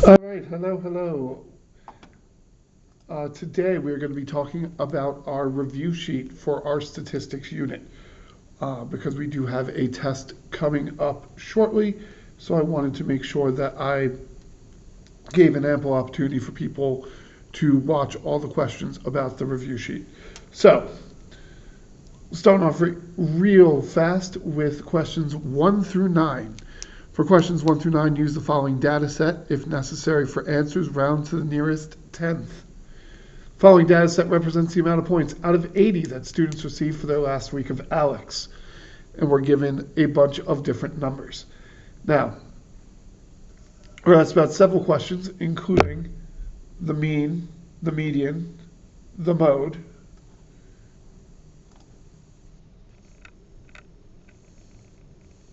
All right, hello. Today we're going to be talking about our review sheet for our statistics unit because we do have a test coming up shortly. So I wanted to make sure that I gave an ample opportunity for people to watch all the questions about the review sheet. So, starting off real fast with questions 1 through 9. For questions 1 through 9, use the following data set. If necessary for answers, round to the nearest tenth. Following data set represents the amount of points out of 80 that students received for their last week of ALEKS. And we're given a bunch of different numbers. Now, we're asked about several questions, including the mean, the median, the mode,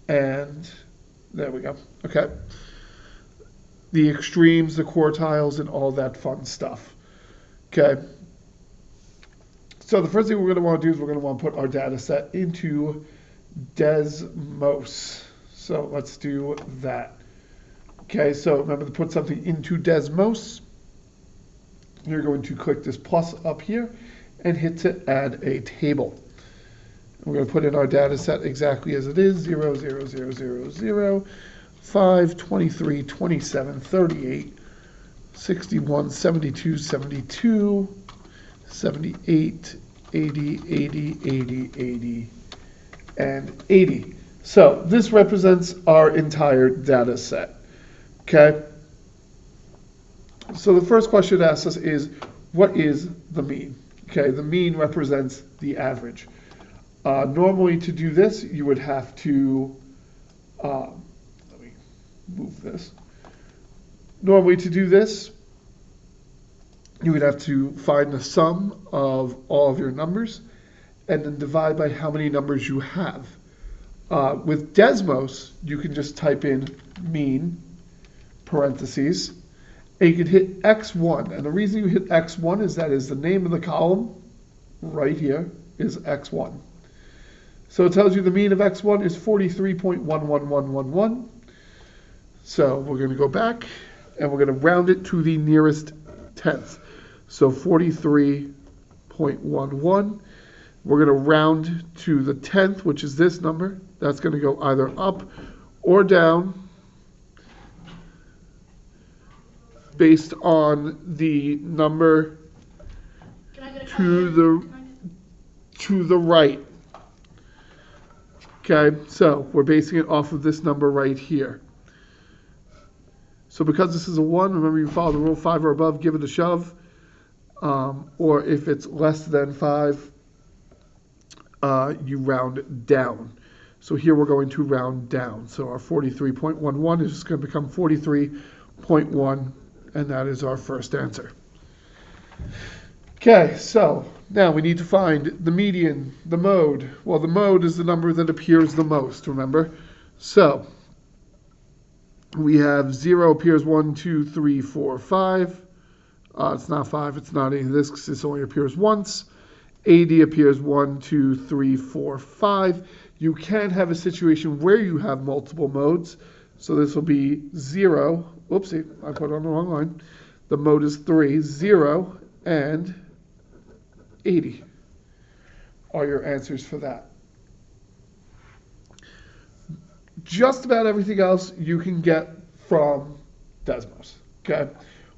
and there we go. Okay. The extremes, the quartiles, and all that fun stuff. Okay. So the first thing we're going to want to do is we're going to want to put our data set into Desmos. So let's do that. Okay, so remember to put something into Desmos. You're going to click this plus up here and hit to add a table. We're going to put in our data set exactly as it is, 0, 0, 0, 0, 0, 5, 23, 27, 38, 61, 72, 72, 78, 80, 80, 80, 80, and 80. So this represents our entire data set. Okay? So the first question it asks us is, what is the mean? Okay, the mean represents the average. Normally to do this, you would have to, let me move this. Normally to do this, you would have to find the sum of all of your numbers and then divide by how many numbers you have. With Desmos, you can just type in mean, parentheses, and you can hit X1. And the reason you hit X1 is that is the name of the column right here is X1. So it tells you the mean of X1 is 43.11111. So we're going to go back and we're going to round it to the nearest tenth. So 43.11. We're going to round to the tenth, which is this number. That's going to go either up or down based on the number to the right. Okay, so we're basing it off of this number right here. So because this is a 1, remember you follow the rule, 5 or above, give it a shove. Or if it's less than 5, you round down. So here we're going to round down. So our 43.11 is just going to become 43.1, and that is our first answer. Okay, so now we need to find the median, the mode. Well, the mode is the number that appears the most, remember? So we have 0 appears 1, 2, 3, 4, 5. It's not 5, it's not any of this because this only appears once. 80 appears 1, 2, 3, 4, 5. You can have a situation where you have multiple modes. So this will be 0. Whoopsie, I put it on the wrong line. The mode is 3, 0, and 80 are your answers for that. Just about everything else you can get from Desmos. Okay?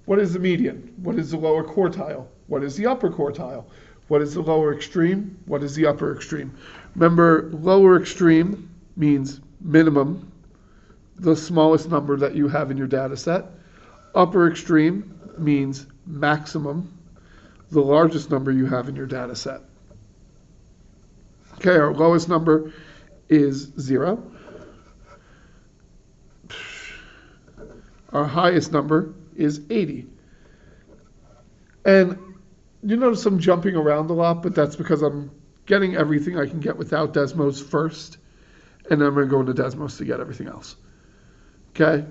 What is the median? What is the lower quartile? What is the upper quartile? What is the lower extreme? What is the upper extreme? Remember, lower extreme means minimum, the smallest number that you have in your data set. Upper extreme means maximum, the largest number you have in your data set. Okay, our lowest number is 0. Our highest number is 80. And you notice I'm jumping around a lot, but that's because I'm getting everything I can get without Desmos first, and then I'm going to go into Desmos to get everything else. Okay?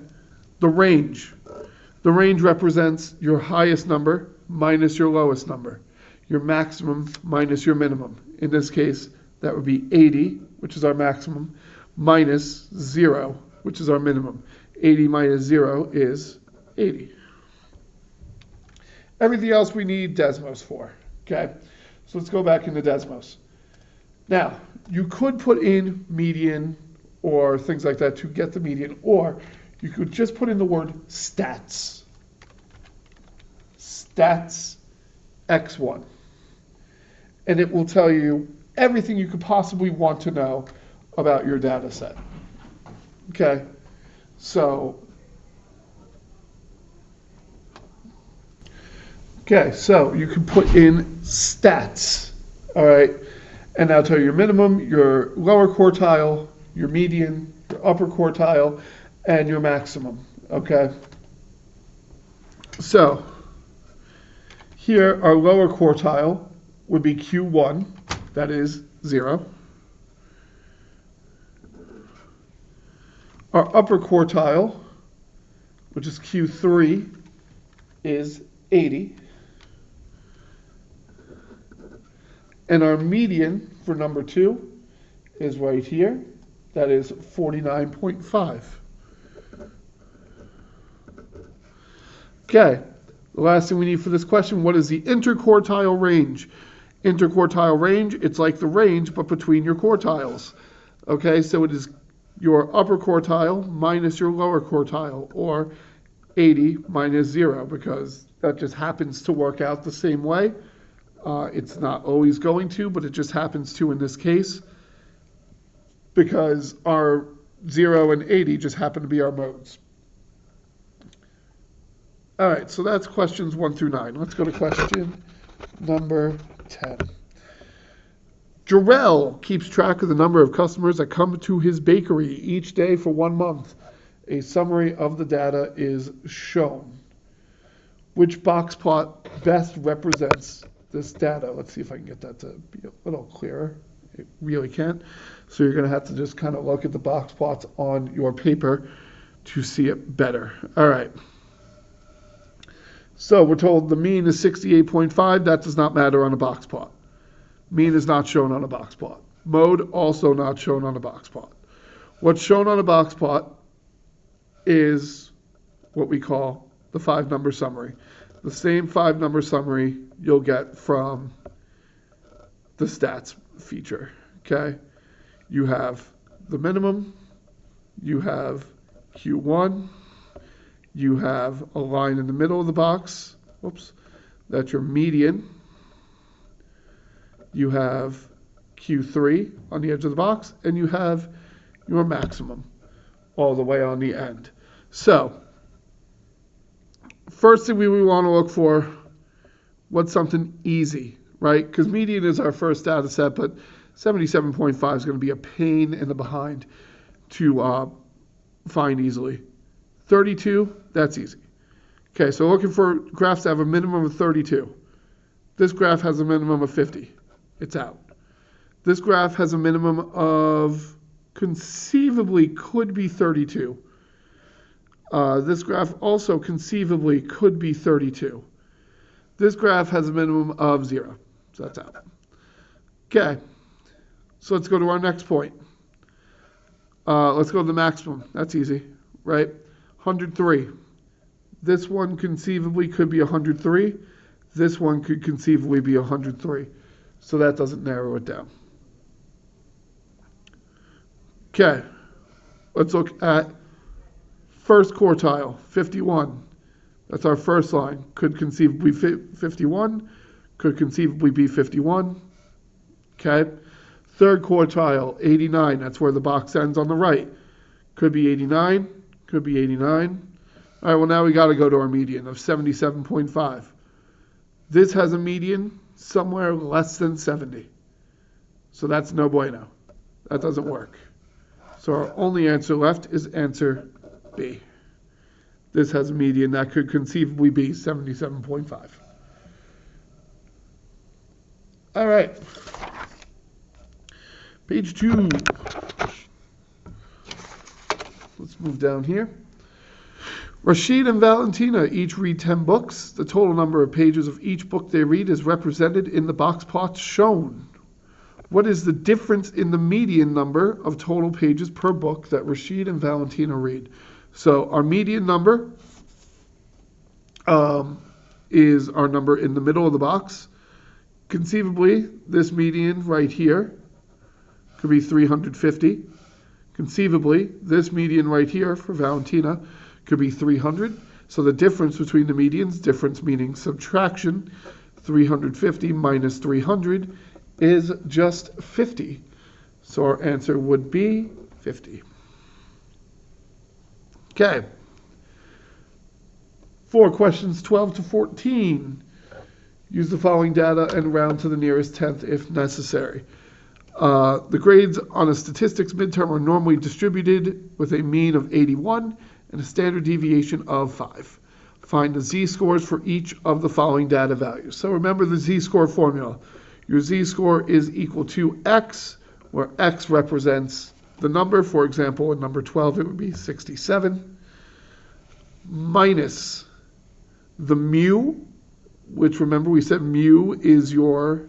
The range. The range represents your highest number minus your lowest number, your maximum minus your minimum. In this case, that would be 80, which is our maximum, minus 0, which is our minimum. 80 minus 0 is 80. Everything else we need Desmos for, okay? So let's go back into Desmos. Now, you could put in median or things like that to get the median, or you could just put in the word stats. Stats X1. And it will tell you everything you could possibly want to know about your data set. Okay? So you can put in stats, all right? And that'll tell you your minimum, your lower quartile, your median, your upper quartile, and your maximum, okay? So here, our lower quartile would be Q1, that is 0. Our upper quartile, which is Q3, is 80. And our median for number 2 is right here. That is 49.5. Okay, the last thing we need for this question, what is the interquartile range? Interquartile range, it's like the range, but between your quartiles. Okay, so it is your upper quartile minus your lower quartile, or 80 minus 0, because that just happens to work out the same way. It's not always going to, but it just happens to in this case, because our 0 and 80 just happen to be our modes. All right, so that's questions 1 through 9. Let's go to question number 10. Jarrell keeps track of the number of customers that come to his bakery each day for 1 month. A summary of the data is shown. Which box plot best represents this data? Let's see if I can get that to be a little clearer. It really can't. So you're going to have to just kind of look at the box plots on your paper to see it better. All right. So we're told the mean is 68.5. That does not matter on a box plot. Mean is not shown on a box plot. Mode also not shown on a box plot. What's shown on a box plot is what we call the 5-number summary. The same 5-number summary you'll get from the stats feature, okay? You have the minimum, you have Q1, you have a line in the middle of the box, that's your median. You have Q3 on the edge of the box, and you have your maximum all the way on the end. So, first thing we want to look for, what's something easy, right? Because median is our first data set, but 77.5 is going to be a pain in the behind to find easily. 32, that's easy. Okay, so looking for graphs that have a minimum of 32. This graph has a minimum of 50. It's out. This graph has a minimum of conceivably could be 32. This graph also conceivably could be 32. This graph has a minimum of 0. So that's out. Okay. So let's go to our next point. Let's go to the maximum. That's easy, right? 103. This one conceivably could be 103. This one could conceivably be 103. So that doesn't narrow it down. Okay. Let's look at first quartile, 51. That's our first line. Could conceivably be 51. Could conceivably be 51. Okay. Third quartile, 89. That's where the box ends on the right. Could be 89. Could be 89. All right, well, now we got to go to our median of 77.5. This has a median somewhere less than 70. So that's no bueno. That doesn't work. So our only answer left is answer B. This has a median that could conceivably be 77.5. All right. Page 2. Let's move down here. Rashid and Valentina each read 10 books. The total number of pages of each book they read is represented in the box plots shown. What is the difference in the median number of total pages per book that Rashid and Valentina read? So our median number is our number in the middle of the box. Conceivably, this median right here could be 350. Conceivably, this median right here for Valentina could be 300. So the difference between the medians, difference meaning subtraction, 350 minus 300 is just 50. So our answer would be 50. Okay. For questions 12 to 14, use the following data and round to the nearest tenth if necessary. The grades on a statistics midterm are normally distributed with a mean of 81 and a standard deviation of 5. Find the z-scores for each of the following data values. So remember the z-score formula. Your z-score is equal to x, where x represents the number. For example, in number 12, it would be 67, minus the mu, which remember we said mu is your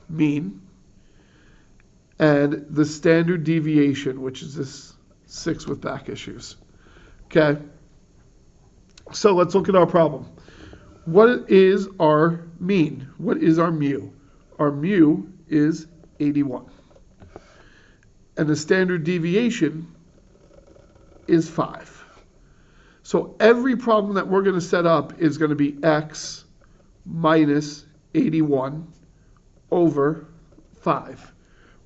mean, and the standard deviation, which is this 6 with back issues. Okay? So let's look at our problem. What is our mean? What is our mu? Our mu is 81. And the standard deviation is 5. So every problem that we're going to set up is going to be x minus 81 over 5,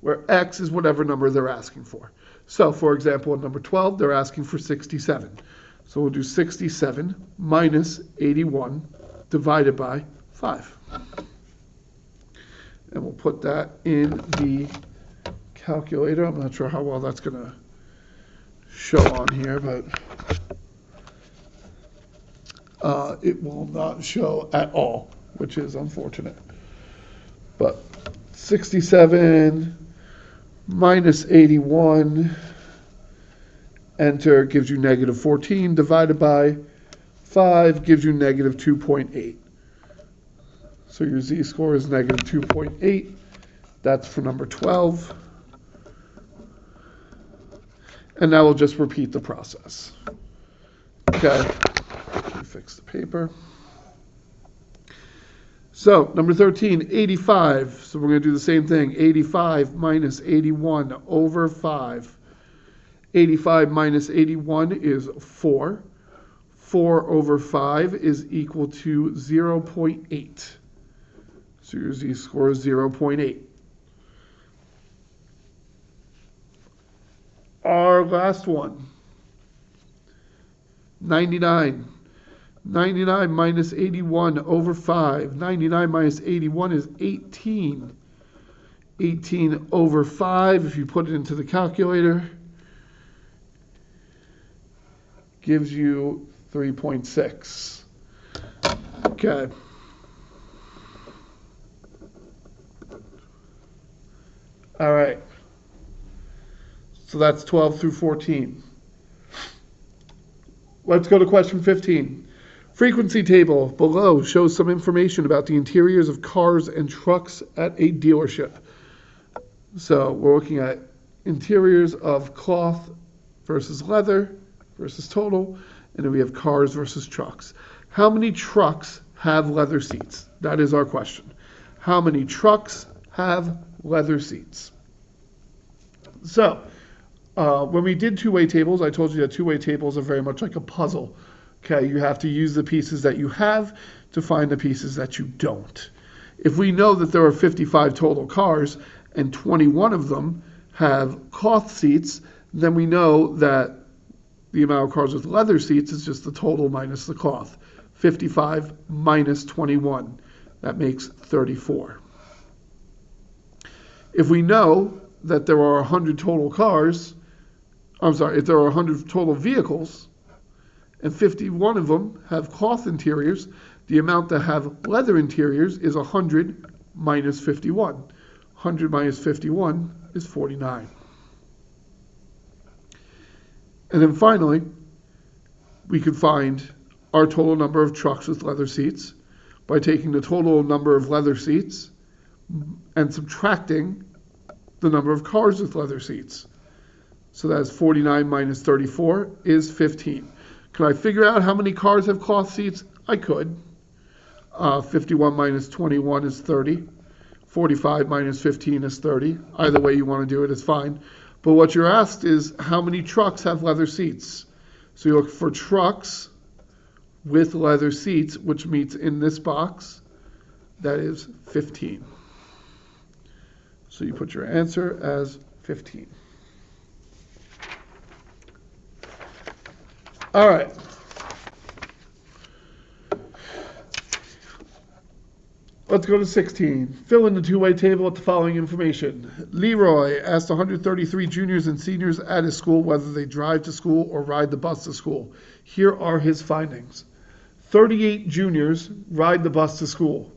where x is whatever number they're asking for. So, for example, in number 12, they're asking for 67. So we'll do 67 minus 81 divided by 5. And we'll put that in the calculator. I'm not sure how well that's going to show on here, but it will not show at all, which is unfortunate. But 67 minus 81, enter, gives you negative 14, divided by 5 gives you negative 2.8. So your z-score is negative 2.8. That's for number 12. And now we'll just repeat the process. Okay, let me fix the paper. So, number 13, 85. So we're going to do the same thing. 85 minus 81 over 5. 85 minus 81 is 4. 4 over 5 is equal to 0.8. So your z-score is 0.8. Our last one, 99. 99 minus 81 over 5. 99 minus 81 is 18. 18 over 5, if you put it into the calculator, gives you 3.6. Okay. All right. So that's 12 through 14. Let's go to question 15. Frequency table below shows some information about the interiors of cars and trucks at a dealership. So we're looking at interiors of cloth versus leather versus total, and then we have cars versus trucks. How many trucks have leather seats? That is our question. How many trucks have leather seats? So, when we did two-way tables, I told you that two-way tables are very much like a puzzle. Okay, you have to use the pieces that you have to find the pieces that you don't. If we know that there are 55 total cars and 21 of them have cloth seats, then we know that the amount of cars with leather seats is just the total minus the cloth. 55 minus 21, that makes 34. If we know that there are 100 total cars, if there are 100 total vehicles, and 51 of them have cloth interiors, the amount that have leather interiors is 100 minus 51. 100 minus 51 is 49. And then finally, we could find our total number of trucks with leather seats by taking the total number of leather seats and subtracting the number of cars with leather seats. So that's 49 minus 34 is 15. Can I figure out how many cars have cloth seats? I could. 51 minus 21 is 30. 45 minus 15 is 30. Either way you want to do it is fine. But what you're asked is how many trucks have leather seats? So you look for trucks with leather seats, which meets in this box. That is 15. So you put your answer as 15. All right. Let's go to 16. Fill in the two-way table with the following information. Leroy asked 133 juniors and seniors at his school whether they drive to school or ride the bus to school. Here are his findings. 38 juniors ride the bus to school.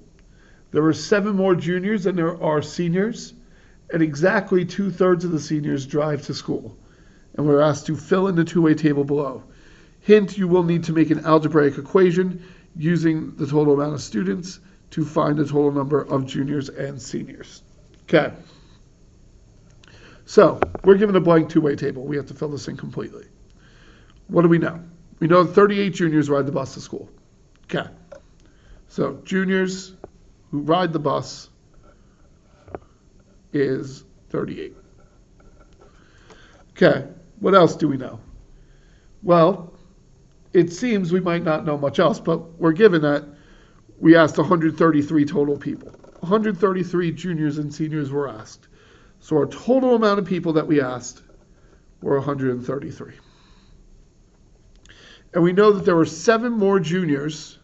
There are 7 more juniors than there are seniors, and exactly 2/3 of the seniors drive to school. And we're asked to fill in the two-way table below. Hint, you will need to make an algebraic equation using the total amount of students to find the total number of juniors and seniors. Okay. So, we're given a blank two-way table. We have to fill this in completely. What do we know? We know 38 juniors ride the bus to school. Okay. So, juniors who ride the bus is 38. Okay. What else do we know? Well, it seems we might not know much else, but we're given that we asked 133 total people. 133 juniors and seniors were asked. So our total amount of people that we asked were 133. And we know that there were 7 more juniors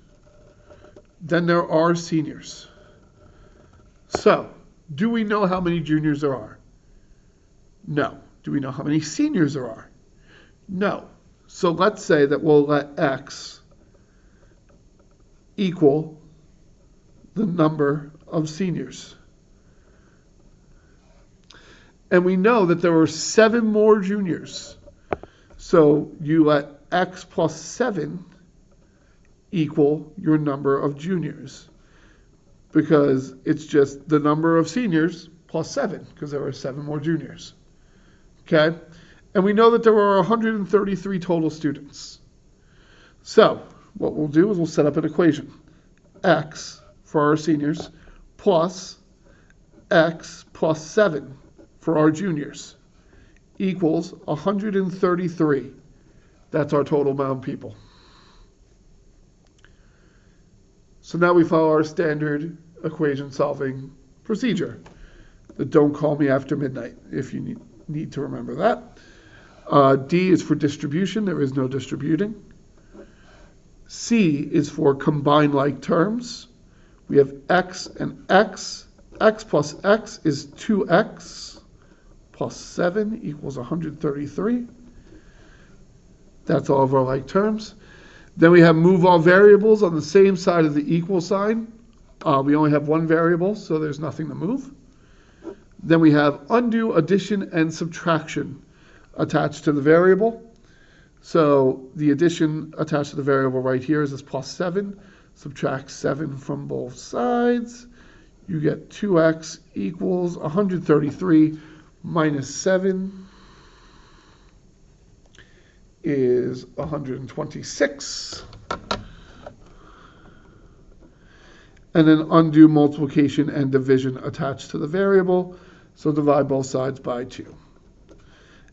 than there are seniors. So, do we know how many juniors there are? No. Do we know how many seniors there are? No. So let's say that we'll let X equal the number of seniors. And we know that there were 7 more juniors. So you let X plus 7 equal your number of juniors, because it's just the number of seniors plus 7, because there were 7 more juniors. Okay? And we know that there were 133 total students. So what we'll do is we'll set up an equation. X for our seniors plus X plus 7 for our juniors equals 133. That's our total amount of people. So now we follow our standard equation solving procedure. The don't call me after midnight, if you need to remember that. D is for distribution. There is no distributing. C is for combine like terms. We have X and X. X plus X is 2X plus 7 equals 133. That's all of our like terms. Then we have move all variables on the same side of the equal sign. We only have one variable, so there's nothing to move. Then we have undo, addition, and subtraction attached to the variable. So the addition attached to the variable right here is this plus 7. Subtract 7 from both sides. You get 2x equals 133 minus 7 is 126. And then undo multiplication and division attached to the variable. So divide both sides by 2.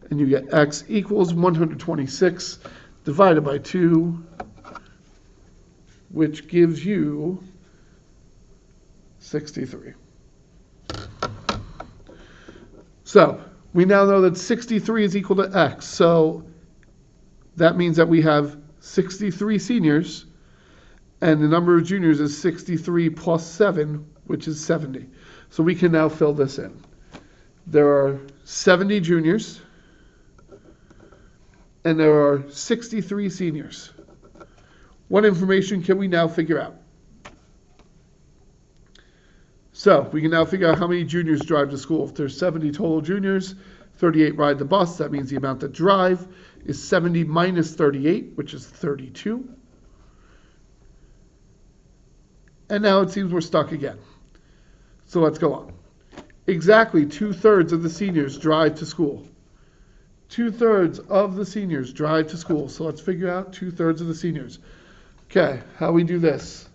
And you get x equals 126 divided by 2, which gives you 63. So we now know that 63 is equal to x. So that means that we have 63 seniors, and the number of juniors is 63 plus 7, which is 70. So we can now fill this in. There are 70 juniors, and there are 63 seniors. What information can we now figure out? So we can now figure out how many juniors drive to school. If there's 70 total juniors, 38 ride the bus. That means the amount that drive is 70 minus 38, which is 32. And now it seems we're stuck again. So let's go on. Exactly 2/3 of the seniors drive to school. 2/3 of the seniors drive to school. So let's figure out 2/3 of the seniors. Okay, how we do this?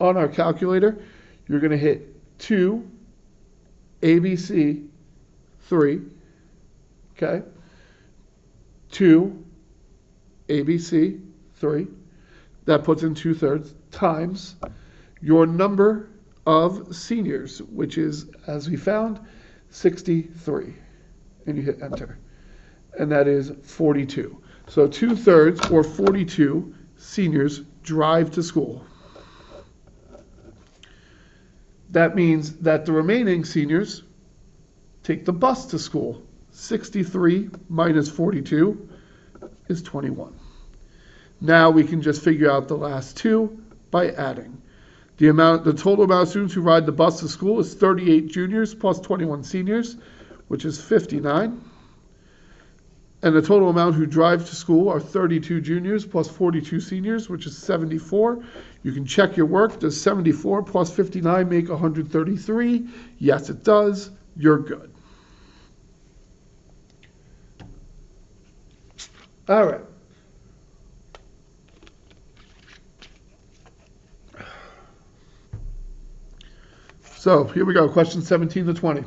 On our calculator, you're going to hit 2, ABC, 3, okay? 2, ABC, 3. That puts in 2/3 times your number of seniors, which is, as we found, 63. And you hit enter. And that is 42. So 2/3 or 42 seniors drive to school. That means that the remaining seniors take the bus to school. 63 minus 42 is 21. Now we can just figure out the last two by adding. The total amount of students who ride the bus to school is 38 juniors plus 21 seniors, which is 59. And the total amount who drive to school are 32 juniors plus 42 seniors, which is 74. You can check your work. Does 74 plus 59 make 133? Yes, it does. You're good. All right. So here we go, question 17 to 20.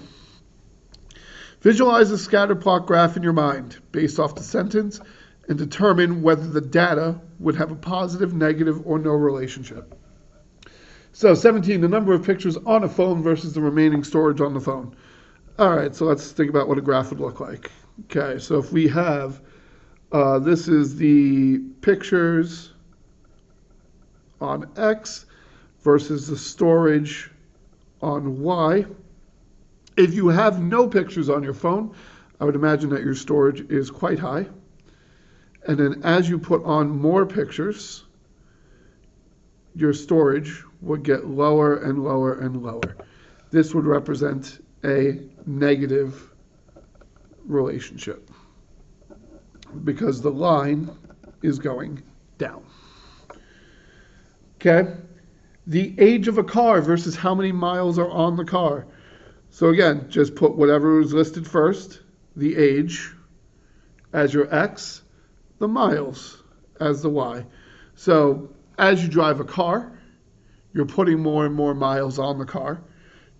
Visualize a scatter plot graph in your mind based off the sentence and determine whether the data would have a positive, negative, or no relationship. So 17, the number of pictures on a phone versus the remaining storage on the phone. All right, so let's think about what a graph would look like. Okay, so if we have, this is the pictures on X versus the storage on Y. If you have no pictures on your phone, I would imagine that your storage is quite high. And then as you put on more pictures, your storage would get lower and lower and lower. This would represent a negative relationship because the line is going down. Okay? The age of a car versus how many miles are on the car. So again, just put whatever was listed first, the age as your X, the miles as the Y. So as you drive a car, you're putting more and more miles on the car.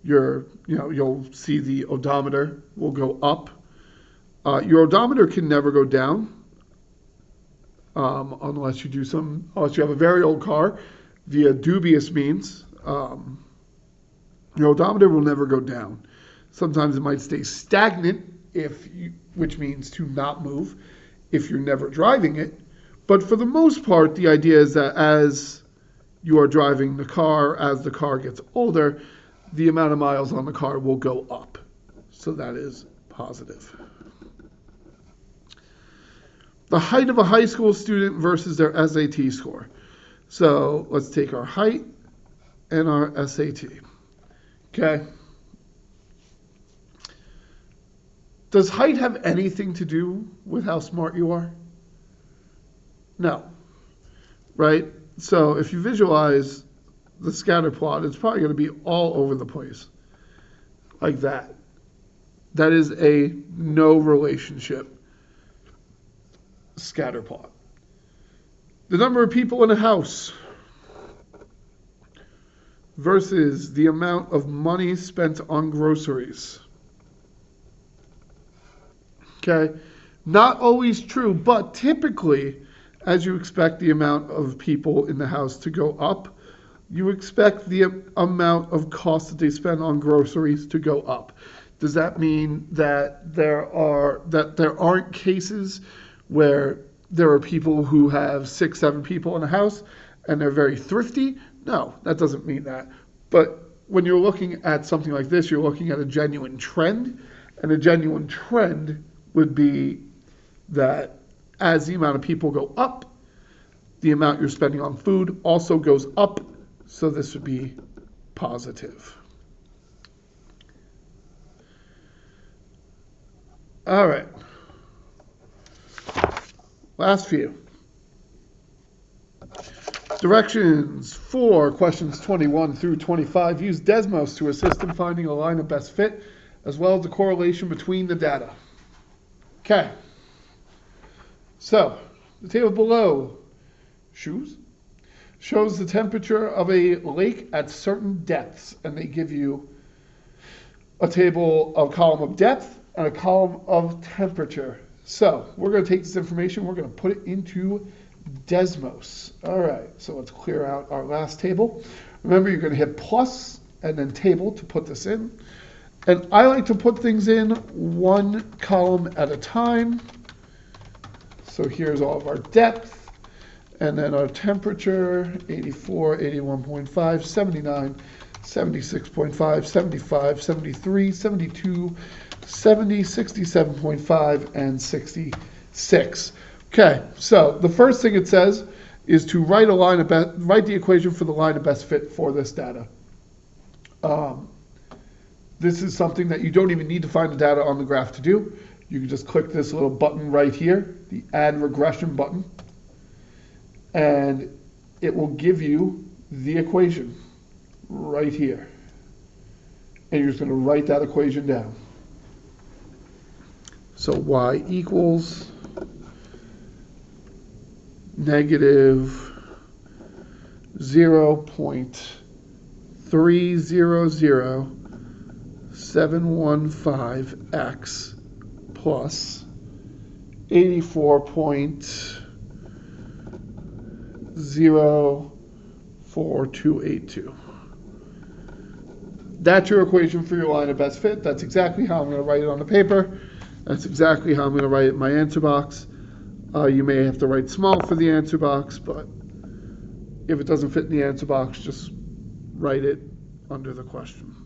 You'll see the odometer will go up. Your odometer can never go down unless you have a very old car via dubious means. Your odometer will never go down. Sometimes it might stay stagnant, which means to not move if you're never driving it. But for the most part, the idea is that as you are driving the car, as the car gets older, the amount of miles on the car will go up. So that is positive. The height of a high school student versus their SAT score. So let's take our height and our SAT. Okay. Does height have anything to do with how smart you are? No. Right? So if you visualize the scatter plot, it's probably going to be all over the place. Like that. That is a no relationship scatter plot. The number of people in a house versus the amount of money spent on groceries. Okay, not always true, but typically, as you expect the amount of people in the house to go up, you expect the amount of cost that they spend on groceries to go up. Does that mean that there aren't cases where there are people who have 6, 7 people in a house and they're very thrifty? No, that doesn't mean that. But when you're looking at something like this, you're looking at a genuine trend, and a genuine trend would be that as the amount of people go up, the amount you're spending on food also goes up, so this would be positive. All right. Last few. Directions for questions 21 through 25. Use Desmos to assist in finding a line of best fit, as well as the correlation between the data. Okay. So, the table below. Shoes. shows the temperature of a lake at certain depths, and they give you a column of depth and a column of temperature. So we're going to take this information, we're going to put it into Desmos. All right, so let's clear out our last table. Remember, you're going to hit plus and then table to put this in. And I like to put things in one column at a time. So here's all of our depth, and then our temperature, 84, 81.5, 79, 76.5, 75, 73, 72, 70, 67.5, and 66. Okay, so the first thing it says is to write the equation for the line of best fit for this data. This is something that you don't even need to find the data on the graph to do. You can just click this little button right here, the Add Regression button, and it will give you the equation right here. And you're just going to write that equation down. So y equals negative 0.300715x plus 84.04282. That's your equation for your line of best fit. That's exactly how I'm going to write it on the paper. That's exactly how I'm going to write it in my answer box. You may have to write small for the answer box, but if it doesn't fit in the answer box, just write it under the question.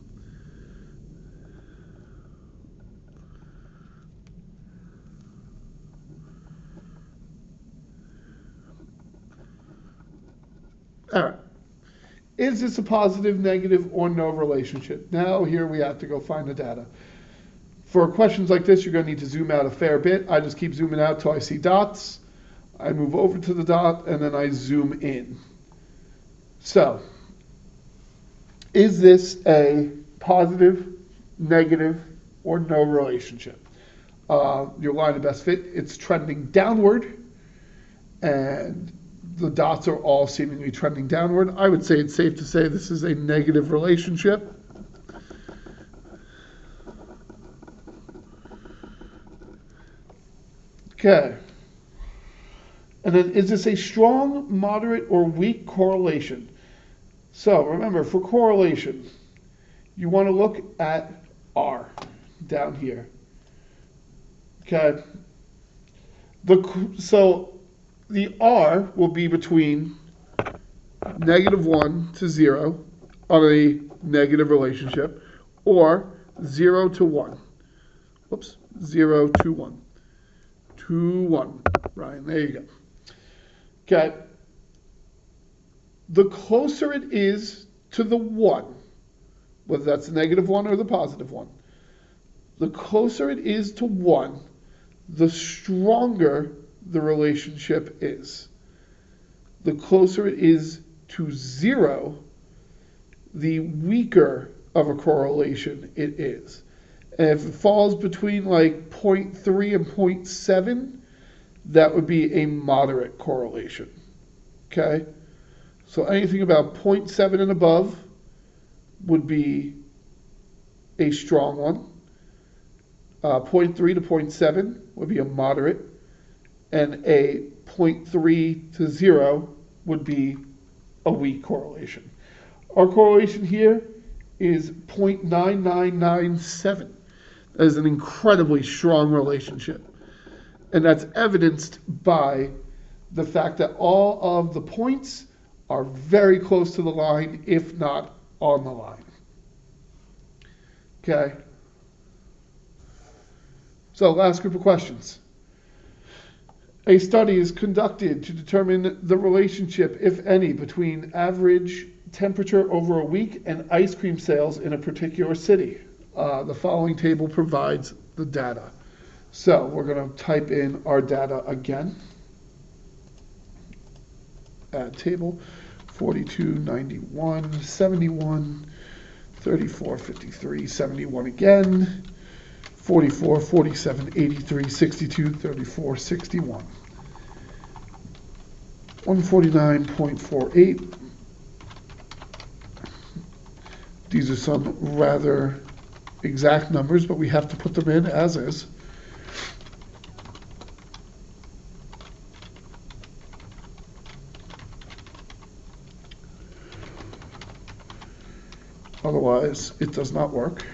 All right. Is this a positive, negative, or no relationship? Now here we have to go find the data. For questions like this, you're going to need to zoom out a fair bit. I just keep zooming out till I see dots. I move over to the dot, and then I zoom in. So, is this a positive, negative, or no relationship? Your line of best fit, it's trending downward, and the dots are all seemingly trending downward. I would say it's safe to say this is a negative relationship. Okay. And then, is this a strong, moderate, or weak correlation? So remember, for correlation, you want to look at R down here. Okay. So the R will be between -1 to 0 on a negative relationship, or 0 to 1. Whoops, 0 to 1. 2, 1. Ryan, there you go. Okay. The closer it is to the 1, whether that's the -1 or the +1, the closer it is to 1, the stronger the relationship is. The closer it is to 0, the weaker of a correlation it is. And if it falls between like 0.3 and 0.7, that would be a moderate correlation. Okay? So anything about 0.7 and above would be a strong one. 0.3 to 0.7 would be a moderate. And a 0.3 to 0 would be a weak correlation. Our correlation here is 0.9997. That is an incredibly strong relationship. And that's evidenced by the fact that all of the points are very close to the line, if not on the line. Okay? So, last group of questions. A study is conducted to determine the relationship, if any, between average temperature over a week and ice cream sales in a particular city. The following table provides the data. So we're going to type in our data again. Add table, 42, 91, 71, 34, 53, 71 again, 44, 47, 83, 62, 34, 61. 149.48. These are some rather exact numbers, but we have to put them in as is. Otherwise, it does not work.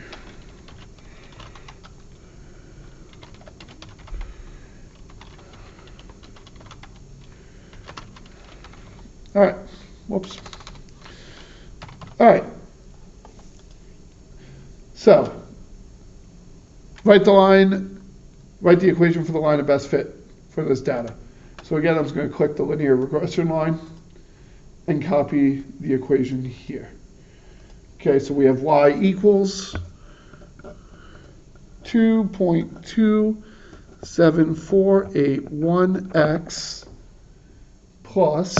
All right, whoops. All right. So, write the equation for the line of best fit for this data. So again, I'm just going to click the linear regression line and copy the equation here. Okay, so we have y equals 2.27481x plus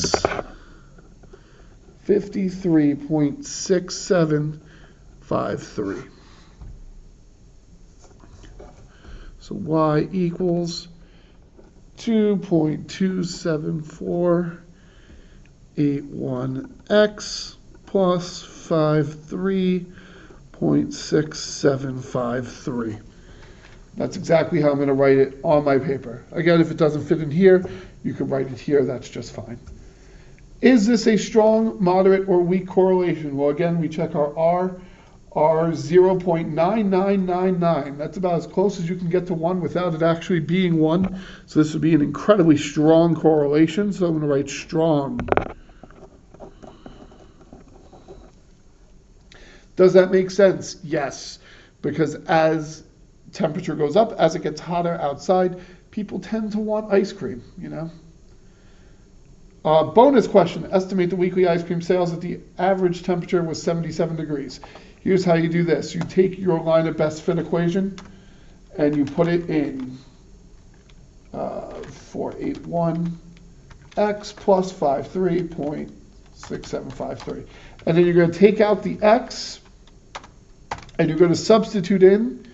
53.6753. So y equals 2.27481x plus 53.6753. That's exactly how I'm going to write it on my paper. Again, if it doesn't fit in here, you can write it here. That's just fine. Is this a strong, moderate, or weak correlation? Well, again, we check our R. R 0.9999. That's about as close as you can get to 1 without it actually being 1. So this would be an incredibly strong correlation. So I'm going to write strong. Does that make sense? Yes, because as temperature goes up, as it gets hotter outside, people tend to want ice cream, you know. Bonus question, estimate the weekly ice cream sales at the average temperature was 77 degrees. Here's how you do this. You take your line of best fit equation and you put it in 481x plus 53.6753. And then you're going to take out the x and you're going to substitute in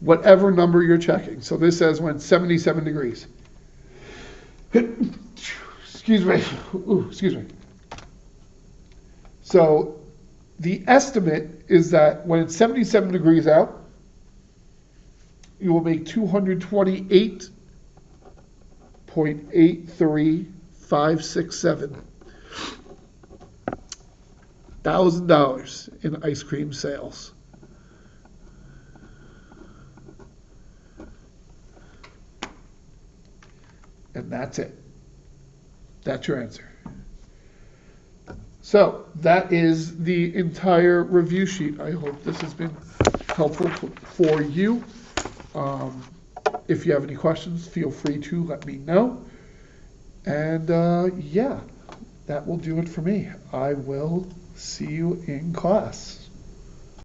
whatever number you're checking. So this says when 77 degrees. Excuse me. Ooh, excuse me. So the estimate is that when it's 77 degrees out, you will make $228.83567 $1,000 in ice cream sales. And that's it. That's your answer. So that is the entire review sheet. I hope this has been helpful for you. If you have any questions, feel free to let me know. And yeah, that will do it for me. I will see you in class.